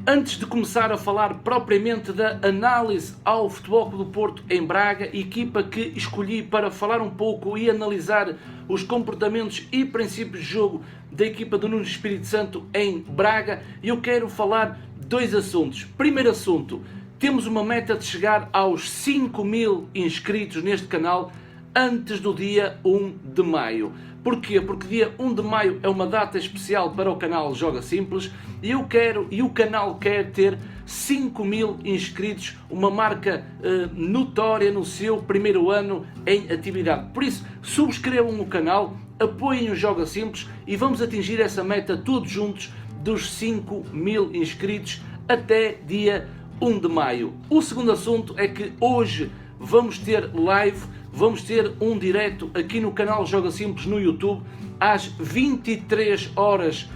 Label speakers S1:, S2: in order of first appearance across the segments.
S1: Antes de começar a falar propriamente da análise ao Futebol Clube do Porto em Braga, equipa que escolhi para falar um pouco e analisar os comportamentos e princípios de jogo da equipa do Nuno Espírito Santo em Braga, eu quero falar dois assuntos. Primeiro assunto, temos uma meta de chegar aos 5.000 inscritos neste canal antes do dia 1 de maio. Porquê? Porque dia 1 de maio é uma data especial para o canal Joga Simples e o canal quer ter 5.000 inscritos, uma marca notória no seu primeiro ano em atividade. Por isso, subscrevam o canal, apoiem o Joga Simples e vamos atingir essa meta todos juntos dos 5.000 inscritos até dia 1 de maio. O segundo assunto é que hoje vamos ter live, vamos ter um direto aqui no canal Joga Simples no YouTube, às 23 horas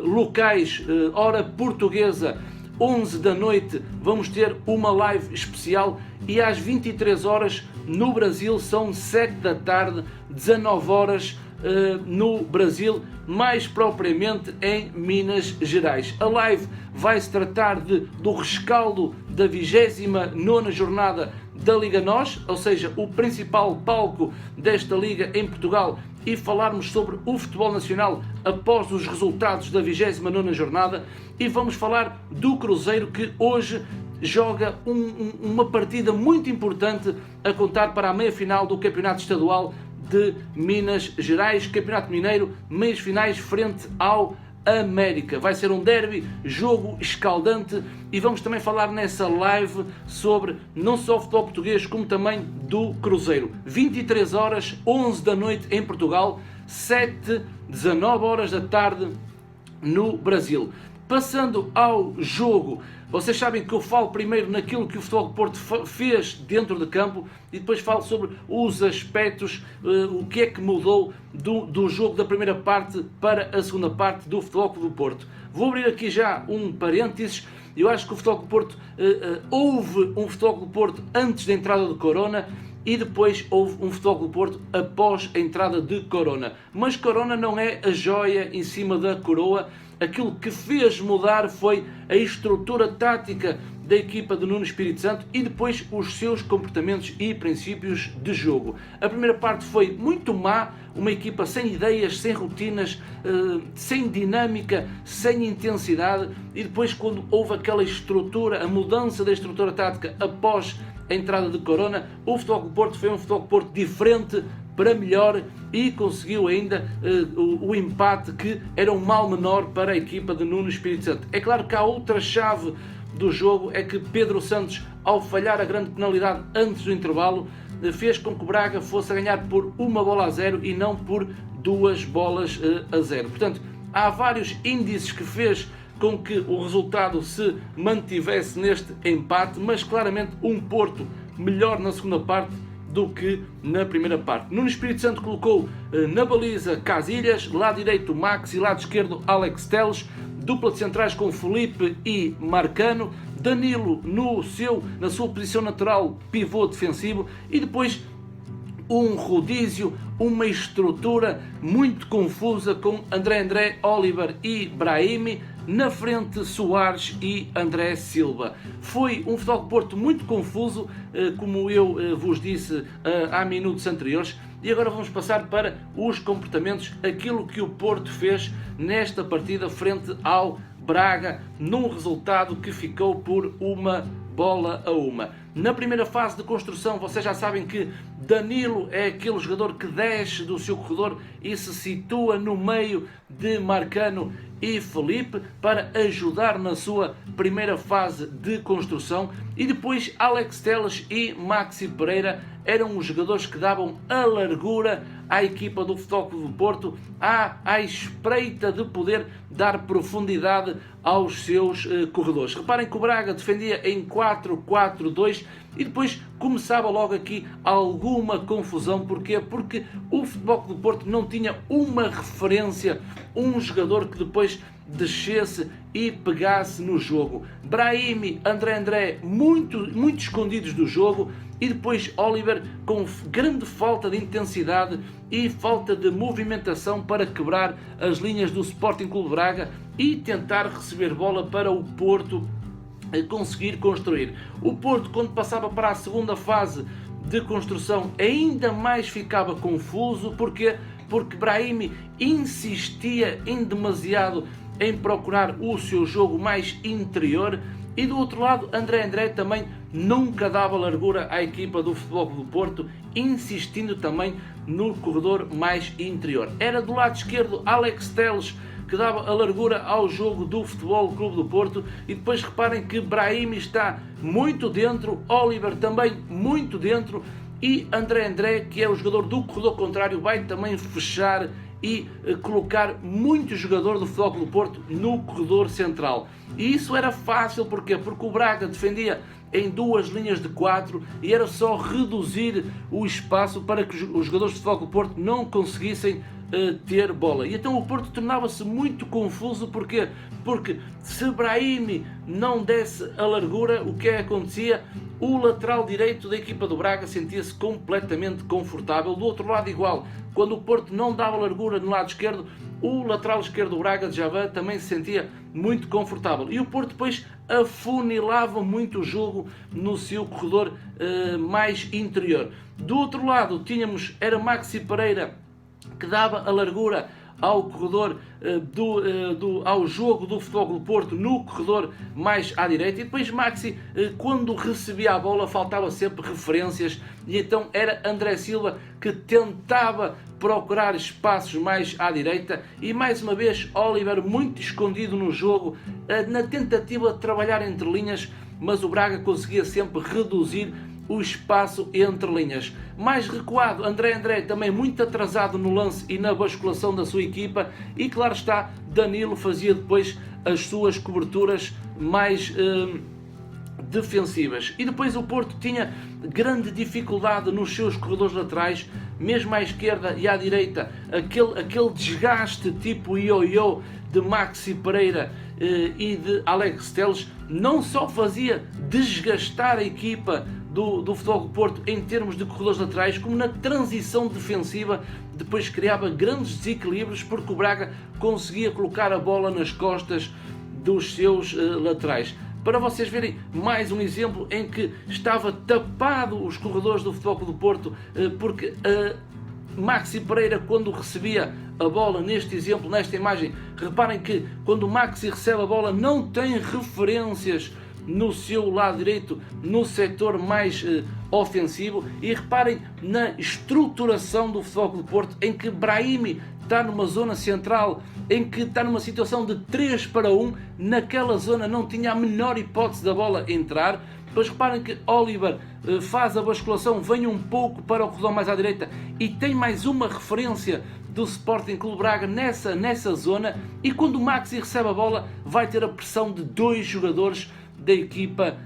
S1: locais, hora portuguesa, 11 da noite, vamos ter uma live especial e às 23 horas no Brasil, são 7 da tarde, 19 horas no Brasil, mais propriamente em Minas Gerais. A live vai se tratar do rescaldo da 29ª jornada da Liga NOS, ou seja, o principal palco desta Liga em Portugal, e falarmos sobre o futebol nacional após os resultados da 29ª jornada, e vamos falar do Cruzeiro, que hoje joga uma partida muito importante a contar para a meia-final do Campeonato Estadual de Minas Gerais, Campeonato Mineiro, meias finais frente ao América. Vai ser um derby, jogo escaldante, e vamos também falar nessa live sobre não só o futebol português como também do Cruzeiro. 23 horas, 11 da noite em Portugal, 7, 19 horas da tarde no Brasil. Passando ao jogo, vocês sabem que eu falo primeiro naquilo que o Futebol do Porto fez dentro de campo e depois falo sobre os aspectos, o que é que mudou do jogo da primeira parte para a segunda parte do Futebol do Porto. Vou abrir aqui já um parênteses. Eu acho que o Futebol do Porto, houve um Futebol do Porto antes da entrada de Corona e depois houve um Futebol do Porto após a entrada de Corona. Mas Corona não é a joia em cima da coroa. Aquilo que fez mudar foi a estrutura tática da equipa de Nuno Espírito Santo e depois os seus comportamentos e princípios de jogo. A primeira parte foi muito má, uma equipa sem ideias, sem rotinas, sem dinâmica, sem intensidade, e depois quando houve aquela estrutura, a mudança da estrutura tática após a entrada de Corona, o Futebol do Porto foi um Futebol do Porto diferente, para melhor, e conseguiu ainda o empate, que era um mal menor para a equipa de Nuno Espírito Santo. É claro que há outra chave do jogo, é que Pedro Santos, ao falhar a grande penalidade antes do intervalo, fez com que o Braga fosse a ganhar por 1-0 e não por 2-0. Portanto, há vários índices que fez com que o resultado se mantivesse neste empate, mas claramente um Porto melhor na segunda parte do que na primeira parte. Nuno Espírito Santo colocou na baliza Casilhas, lado direito Max e lado esquerdo Alex Telles, dupla de centrais com Felipe e Marcano, Danilo na sua posição natural, pivô defensivo, e depois um rodízio, uma estrutura muito confusa com André, Oliver e Brahimi, na frente Soares e André Silva. Foi um Futebol do Porto muito confuso, como eu vos disse há minutos anteriores, e agora vamos passar para os comportamentos, aquilo que o Porto fez nesta partida frente ao Braga, num resultado que ficou por 1-1. Na primeira fase de construção, vocês já sabem que Danilo é aquele jogador que desce do seu corredor e se situa no meio de Marcano e Felipe para ajudar na sua primeira fase de construção, e depois Alex Telles e Maxi Pereira eram os jogadores que davam a largura à equipa do Futebol Clube do Porto, à espreita de poder dar profundidade aos seus corredores. Reparem que o Braga defendia em 4-4-2 e depois começava logo aqui alguma confusão. Porquê? Porque o Futebol Clube do Porto não tinha uma referência, um jogador que depois descesse e pegasse no jogo. Brahimi, André, muito escondidos do jogo, e depois Oliver com grande falta de intensidade e falta de movimentação para quebrar as linhas do Sporting Clube Braga e tentar receber bola para o Porto conseguir construir. O Porto, quando passava para a segunda fase de construção, ainda mais ficava confuso. Porquê? Porque Brahimi insistia em demasiado em procurar o seu jogo mais interior, e do outro lado André também nunca dava largura à equipa do Futebol Clube do Porto, insistindo também no corredor mais interior. Era do lado esquerdo Alex Telles que dava a largura ao jogo do Futebol Clube do Porto, e depois reparem que Brahimi está muito dentro, Oliver também muito dentro, e André, que é o jogador do corredor contrário, vai também fechar e colocar muito jogador do Futebol Clube do Porto no corredor central. E isso era fácil, porquê? Porque o Braga defendia em duas linhas de 4 e era só reduzir o espaço para que os jogadores do Futebol Clube do Porto não conseguissem ter bola. E então o Porto tornava-se muito confuso. Porquê? Porque se Brahimi não desse a largura, o que é que acontecia? O lateral direito da equipa do Braga sentia-se completamente confortável. Do outro lado igual, quando o Porto não dava largura no lado esquerdo, o lateral esquerdo do Braga, de Javan, também se sentia muito confortável. E o Porto depois afunilava muito o jogo no seu corredor mais interior. Do outro lado tínhamos, era Maxi Pereira, que dava a largura ao corredor ao jogo do Futebol Clube do Porto no corredor mais à direita, e depois Maxi, quando recebia a bola, faltava sempre referências, e então era André Silva que tentava procurar espaços mais à direita, e mais uma vez Oliver muito escondido no jogo, na tentativa de trabalhar entre linhas, mas o Braga conseguia sempre reduzir o espaço entre linhas. Mais recuado, André também muito atrasado no lance e na basculação da sua equipa, e claro está, Danilo fazia depois as suas coberturas mais defensivas. E depois o Porto tinha grande dificuldade nos seus corredores laterais, mesmo à esquerda e à direita, aquele desgaste tipo ioiô de Maxi Pereira e de Alex Telles não só fazia desgastar a equipa do Futebol do Porto em termos de corredores laterais, como na transição defensiva depois criava grandes desequilíbrios, porque o Braga conseguia colocar a bola nas costas dos seus laterais. Para vocês verem mais um exemplo em que estava tapado os corredores do Futebol do Porto, porque Maxi Pereira, quando recebia a bola, neste exemplo, nesta imagem, reparem que quando o Maxi recebe a bola não tem referências no seu lado direito, no setor mais ofensivo, e reparem na estruturação do Futebol Clube do Porto, em que Brahimi está numa zona central, em que está numa situação de 3 para 1, naquela zona não tinha a menor hipótese da bola entrar. Depois reparem que Oliver faz a basculação, vem um pouco para o corredor mais à direita e tem mais uma referência do Sporting Clube Braga nessa zona, e quando o Maxi recebe a bola vai ter a pressão de 2 jogadores da equipa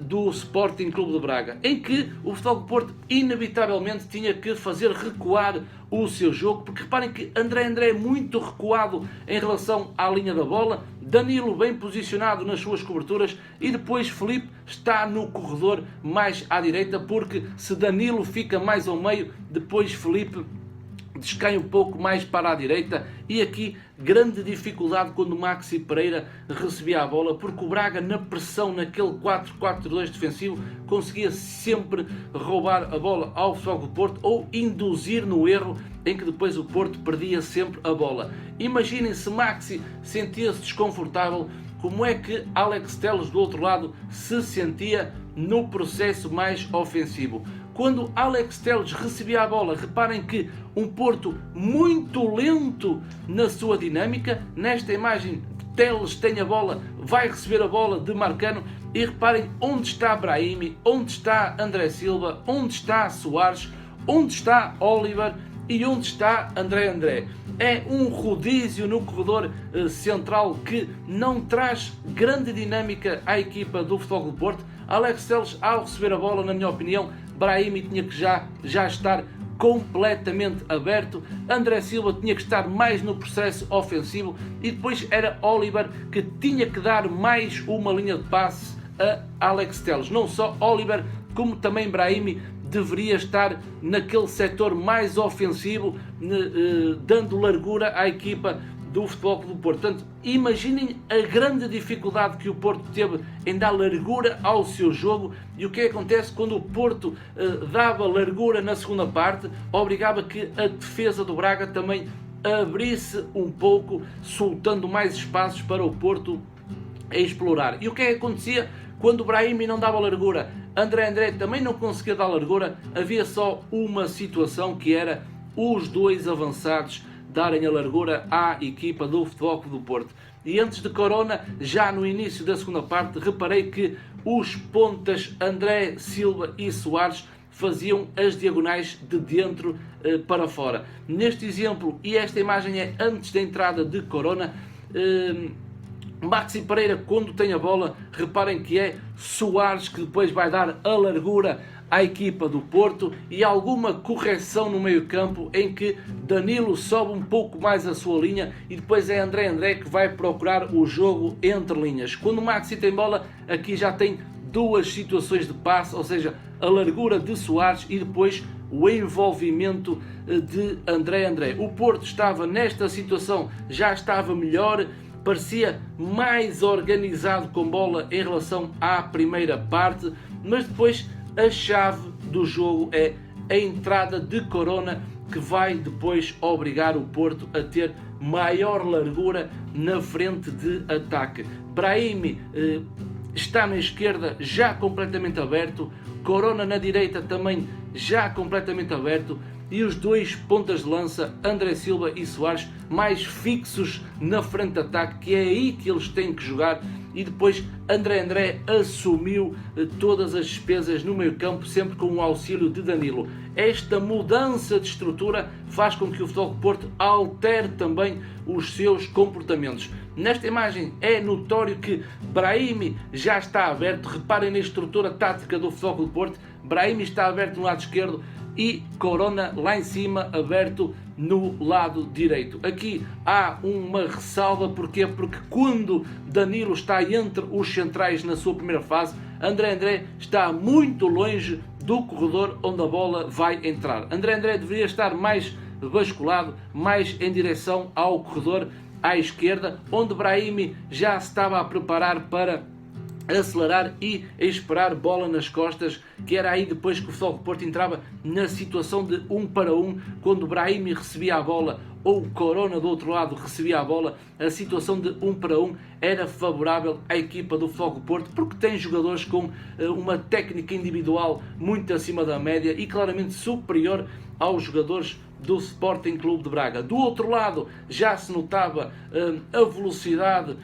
S1: do Sporting Clube de Braga, em que o Futebol do Porto inevitavelmente tinha que fazer recuar o seu jogo, porque reparem que André é muito recuado em relação à linha da bola, Danilo bem posicionado nas suas coberturas, e depois Filipe está no corredor mais à direita, porque se Danilo fica mais ao meio, depois Filipe descai um pouco mais para a direita. E aqui grande dificuldade quando o Maxi Pereira recebia a bola, porque o Braga na pressão, naquele 4-4-2 defensivo, conseguia sempre roubar a bola ao Futebol do Porto ou induzir no erro, em que depois o Porto perdia sempre a bola. Imaginem se Maxi sentia-se desconfortável, como é que Alex Telles do outro lado se sentia no processo mais ofensivo. Quando Alex Telles recebia a bola, reparem que um Porto muito lento na sua dinâmica. Nesta imagem, Telles tem a bola, vai receber a bola de Marcano, e reparem onde está Brahimi, onde está André Silva, onde está Soares, onde está Oliver e onde está André. É um rodízio no corredor central que não traz grande dinâmica à equipa do Futebol do Porto. Alex Telles, ao receber a bola, na minha opinião, Brahimi tinha que já estar completamente aberto, André Silva tinha que estar mais no processo ofensivo e depois era Oliver que tinha que dar mais uma linha de passe a Alex Telles. Não só Oliver, como também Brahimi deveria estar naquele setor mais ofensivo, dando largura à equipa do Futebol Clube do Porto. Portanto, imaginem a grande dificuldade que o Porto teve em dar largura ao seu jogo, e o que acontece quando o Porto dava largura na segunda parte, obrigava que a defesa do Braga também abrisse um pouco, soltando mais espaços para o Porto explorar. E o que é que acontecia quando o Brahimi não dava largura? André também não conseguia dar largura, havia só uma situação, que era os dois avançados darem a largura à equipa do Futebol Clube do Porto. E antes de Corona, já no início da segunda parte, reparei que os pontas André Silva e Soares faziam as diagonais de dentro para fora. Neste exemplo, e esta imagem é antes da entrada de Corona, Maxi Pereira, quando tem a bola, reparem que é Soares que depois vai dar a largura à equipa do Porto, e alguma correção no meio campo em que Danilo sobe um pouco mais a sua linha e depois é André que vai procurar o jogo entre linhas. Quando o Maxi tem bola, aqui já tem duas situações de passe, ou seja, a largura de Soares e depois o envolvimento de André. O Porto estava nesta situação, já estava melhor, parecia mais organizado com bola em relação à primeira parte, mas depois a chave do jogo é a entrada de Corona, que vai depois obrigar o Porto a ter maior largura na frente de ataque. Brahimi está na esquerda já completamente aberto, Corona na direita também já completamente aberto, e os dois pontas de lança, André Silva e Soares, mais fixos na frente de ataque, que é aí que eles têm que jogar. E depois André assumiu todas as despesas no meio campo, sempre com o auxílio de Danilo. Esta mudança de estrutura faz com que o Futebol Clube do Porto altere também os seus comportamentos. Nesta imagem é notório que Brahimi já está aberto. Reparem na estrutura tática do Futebol Clube do Porto. Brahimi está aberto no lado esquerdo e Corona lá em cima, aberto no lado direito. Aqui há uma ressalva, porquê? Porque quando Danilo está entre os centrais na sua primeira fase, André está muito longe do corredor onde a bola vai entrar. André deveria estar mais basculado, mais em direção ao corredor à esquerda, onde Brahimi já se estava a preparar para acelerar e esperar bola nas costas, que era aí depois que o Futebol Clube do Porto entrava na situação de 1 para 1, quando Brahimi recebia a bola ou Corona do outro lado recebia a bola, a situação de 1 para 1 era favorável à equipa do Futebol Clube do Porto, porque tem jogadores com uma técnica individual muito acima da média e claramente superior aos jogadores do Sporting Clube de Braga. Do outro lado já se notava a velocidade,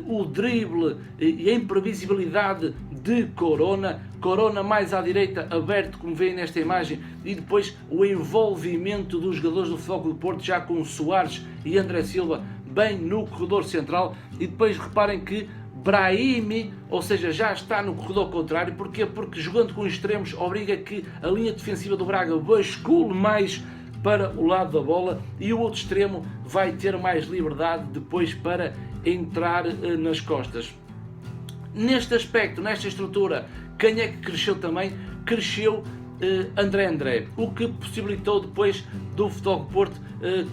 S1: o drible e a imprevisibilidade de Corona mais à direita, aberto, como veem nesta imagem, e depois o envolvimento dos jogadores do Futebol Clube do Porto, já com Soares e André Silva bem no corredor central, e depois reparem que Brahimi, ou seja, já está no corredor contrário. Porquê? Porque jogando com extremos obriga que a linha defensiva do Braga bascule mais para o lado da bola e o outro extremo vai ter mais liberdade depois para entrar nas costas. Neste aspecto, nesta estrutura, quem é que cresceu também? Cresceu André, o que possibilitou depois do Futebol Clube do Porto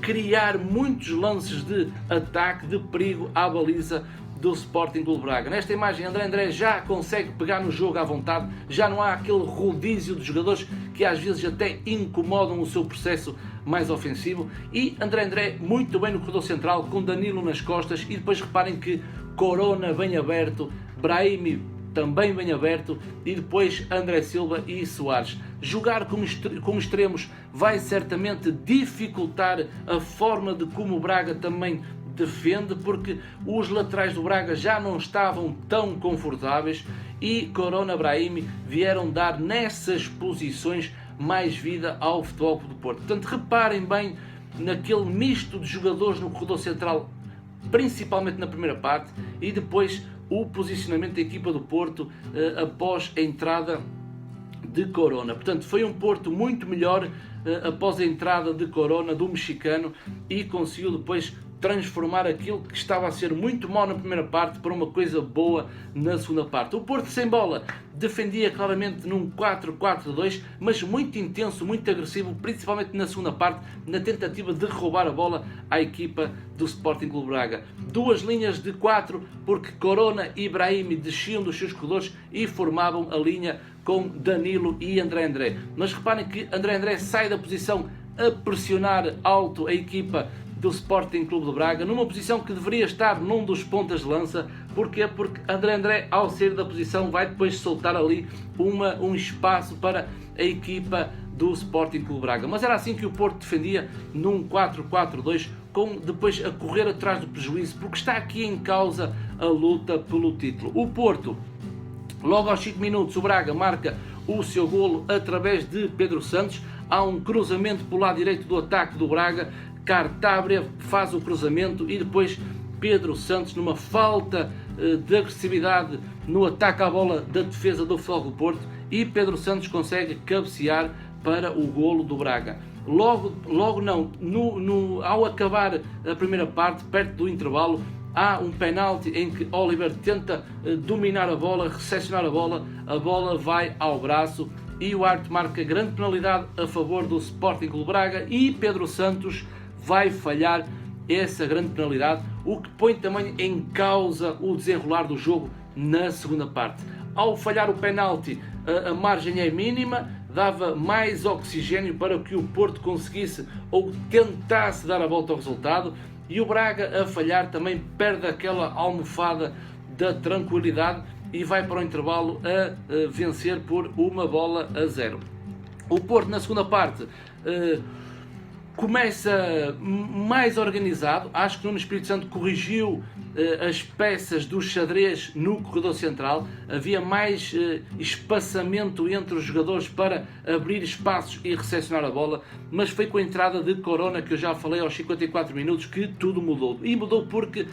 S1: criar muitos lances de ataque, de perigo à baliza do Sporting Clube de Braga. Nesta imagem, André já consegue pegar no jogo à vontade, já não há aquele rodízio de jogadores que às vezes até incomodam o seu processo mais ofensivo, e André muito bem no corredor central, com Danilo nas costas, e depois reparem que Corona bem aberto, Brahimi também bem aberto, e depois André Silva e Soares. Jogar com extremos vai certamente dificultar a forma de como o Braga também defende, porque os laterais do Braga já não estavam tão confortáveis e Corona, Brahimi vieram dar nessas posições mais vida ao Futebol Clube do Porto. Portanto, reparem bem naquele misto de jogadores no corredor central, principalmente na primeira parte, e depois o posicionamento da equipa do Porto após a entrada de Corona. Portanto, foi um Porto muito melhor após a entrada de Corona, do mexicano, e conseguiu depois transformar aquilo que estava a ser muito mau na primeira parte para uma coisa boa na segunda parte. O Porto sem bola defendia claramente num 4-4-2, mas muito intenso, muito agressivo, principalmente na segunda parte, na tentativa de roubar a bola à equipa do Sporting Clube Braga. Duas linhas de 4, porque Corona e Brahimi desciam dos seus corredores e formavam a linha com Danilo e André. Mas reparem que André sai da posição a pressionar alto a equipa do Sporting Clube de Braga, numa posição que deveria estar num dos pontas de lança. Porquê? Porque André, ao sair da posição, vai depois soltar ali um espaço para a equipa do Sporting Clube de Braga. Mas era assim que o Porto defendia, num 4-4-2, com depois a correr atrás do prejuízo, porque está aqui em causa a luta pelo título. O Porto, logo aos 5 minutos, o Braga marca o seu golo através de Pedro Santos. Há um cruzamento pelo lado direito do ataque do Braga, Cartabria faz o cruzamento e depois Pedro Santos, numa falta de agressividade no ataque à bola da defesa do Futebol do Porto, e Pedro Santos consegue cabecear para o golo do Braga. Logo não, ao acabar a primeira parte, perto do intervalo, há um penalti em que Oliver tenta dominar a bola, recepcionar a bola vai ao braço e o árbitro marca grande penalidade a favor do Sporting Clube Braga, e Pedro Santos vai falhar essa grande penalidade, o que põe também em causa o desenrolar do jogo na segunda parte. Ao falhar o penalti, a margem é mínima, dava mais oxigênio para que o Porto conseguisse ou tentasse dar a volta ao resultado, e o Braga, a falhar, também perde aquela almofada da tranquilidade e vai para o intervalo a vencer por 1-0. O Porto, na segunda parte, começa mais organizado. Acho que Nuno Espírito Santo corrigiu as peças do xadrez no corredor central. Havia mais espaçamento entre os jogadores para abrir espaços e recepcionar a bola, mas foi com a entrada de Corona, que eu já falei, aos 54 minutos, que tudo mudou. E mudou porque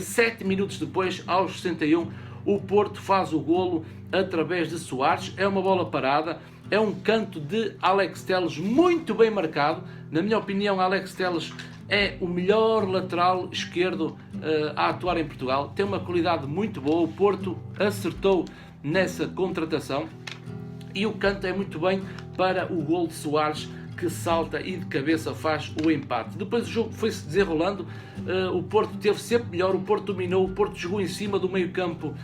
S1: 7 minutos depois, aos 61, o Porto faz o golo através de Soares. É uma bola parada, é um canto de Alex Telles muito bem marcado. Na minha opinião, Alex Telles é o melhor lateral esquerdo a atuar em Portugal. Tem uma qualidade muito boa. O Porto acertou nessa contratação e o canto é muito bem para o golo de Soares, que salta e de cabeça faz o empate. Depois o jogo foi-se desenrolando, o Porto teve sempre melhor, o Porto dominou, o Porto jogou em cima do meio campo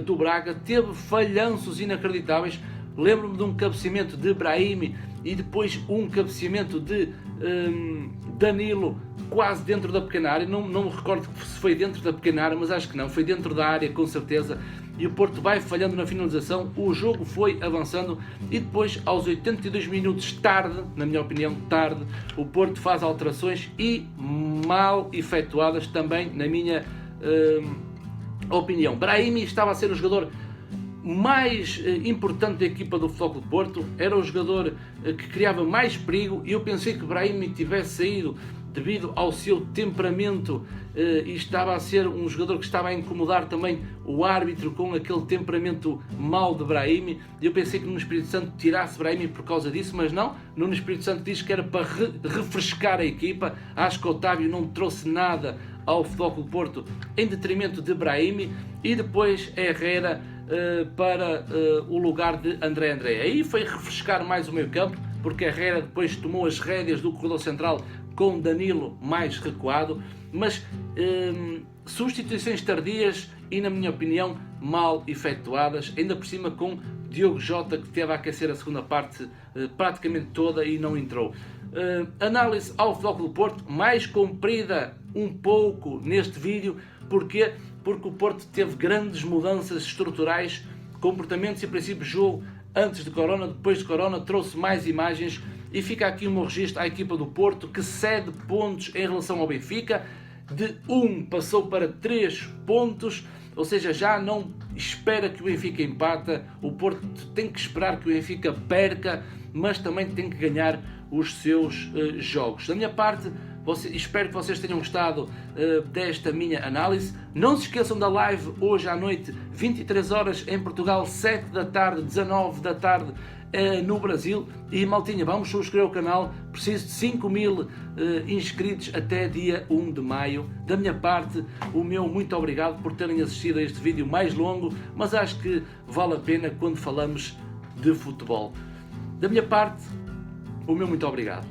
S1: do Braga, teve falhanços inacreditáveis. Lembro-me de um cabeceamento de Brahimi e depois um cabeceamento de Danilo quase dentro da pequena área. Não me recordo se foi dentro da pequena área, mas acho que não, foi dentro da área com certeza. E o Porto vai falhando na finalização, o jogo foi avançando e depois, aos 82 minutos, tarde, na minha opinião, tarde, o Porto faz alterações e mal efetuadas também, na minha opinião. Brahimi estava a ser o jogador mais importante da equipa do Futebol Clube do Porto, era o jogador que criava mais perigo, e eu pensei que Brahimi tivesse saído devido ao seu temperamento e estava a ser um jogador que estava a incomodar também o árbitro com aquele temperamento mau de Brahimi. Eu pensei que Nuno Espírito Santo tirasse Brahimi por causa disso, mas não. Nuno Espírito Santo diz que era para refrescar a equipa. Acho que Otávio não trouxe nada ao Futebol Clube do Porto em detrimento de Brahimi, e depois Herrera para o lugar de André. Aí foi refrescar mais o meio campo, porque Herrera depois tomou as rédeas do corredor central com Danilo mais recuado, mas substituições tardias e, na minha opinião, mal efetuadas, ainda por cima com Diogo Jota, que teve a aquecer a segunda parte praticamente toda e não entrou. Análise ao Futebol Clube do Porto, mais comprida um pouco neste vídeo. Porquê? Porque o Porto teve grandes mudanças estruturais, comportamentos e princípios de jogo antes de Corona, depois de Corona, trouxe mais imagens. E fica aqui o meu registro à equipa do Porto, que cede pontos em relação ao Benfica. De 1 passou para 3 pontos, ou seja, já não espera que o Benfica empata. O Porto tem que esperar que o Benfica perca, mas também tem que ganhar os seus jogos. Da minha parte, Espero que vocês tenham gostado desta minha análise. Não se esqueçam da live hoje à noite, 23 horas em Portugal, 7 da tarde, 19 da tarde no Brasil. E maltinha, vamos subscrever o canal, preciso de 5.000 inscritos até dia 1 de maio. Da minha parte, o meu muito obrigado por terem assistido a este vídeo mais longo, mas acho que vale a pena quando falamos de futebol. Da minha parte, o meu muito obrigado.